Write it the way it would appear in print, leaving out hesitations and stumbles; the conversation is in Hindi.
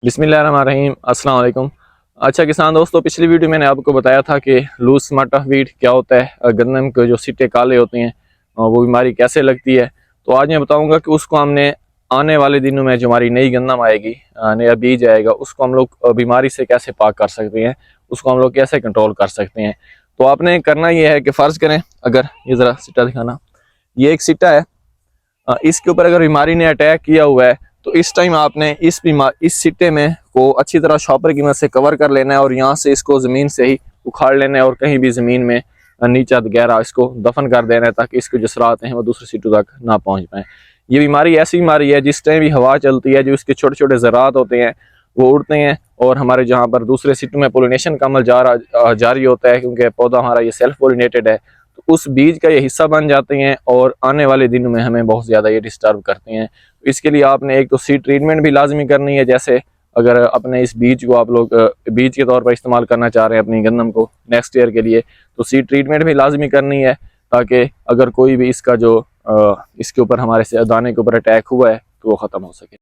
बिस्मिल्लाहिर्रहमानिर्रहीम, अस्सलाम वालेकुम। अच्छा किसान दोस्तों, पिछली वीडियो मैंने आपको बताया था कि लूज स्मार्ट ऑफ वीट क्या होता है, गंदम के जो सिट्टे काले होते हैं वो बीमारी कैसे लगती है। तो आज मैं बताऊंगा कि उसको हमने आने वाले दिनों में जो हमारी नई गंदम आएगी, नया बीज आएगा, उसको हम लोग बीमारी से कैसे पाक कर सकते हैं, उसको हम लोग कैसे कंट्रोल कर सकते हैं। तो आपने करना यह है कि फ़र्ज़ करें, अगर ये ज़रा सिट्टा दिखाना, ये एक सिट्टा है, इसके ऊपर अगर बीमारी ने अटैक किया हुआ है तो इस टाइम आपने इस सिट्टे में को अच्छी तरह शॉपर की मदद से कवर कर लेना है और यहाँ से इसको ज़मीन से ही उखाड़ लेना है और कहीं भी ज़मीन में नीचा गहरा इसको दफन कर देना है ताकि इसके जो ज़रात हैं वो दूसरे सिट्टों तक ना पहुँच पाएँ। ये बीमारी ऐसी बीमारी है जिस टाइम भी हवा चलती है, जो इसके छोटे छोटे ज़रात होते हैं वो उड़ते हैं और हमारे जहाँ पर दूसरे सिट्टों में पोलिनेशन का अमल जारी होता है, क्योंकि पौधा हमारा ये सेल्फ पोलिनेटेड है। तो उस बीज का ये हिस्सा बन जाते हैं और आने वाले दिनों में हमें बहुत ज़्यादा ये डिस्टर्ब करते हैं। इसके लिए आपने एक तो सीड ट्रीटमेंट भी लाजमी करनी है। जैसे अगर अपने इस बीज को आप लोग बीज के तौर पर इस्तेमाल करना चाह रहे हैं अपनी गंदम को नेक्स्ट ईयर के लिए, तो सीड ट्रीटमेंट भी लाजमी करनी है, ताकि अगर कोई भी इसका जो इसके ऊपर हमारे से दाने के ऊपर अटैक हुआ है तो वो ख़त्म हो सके।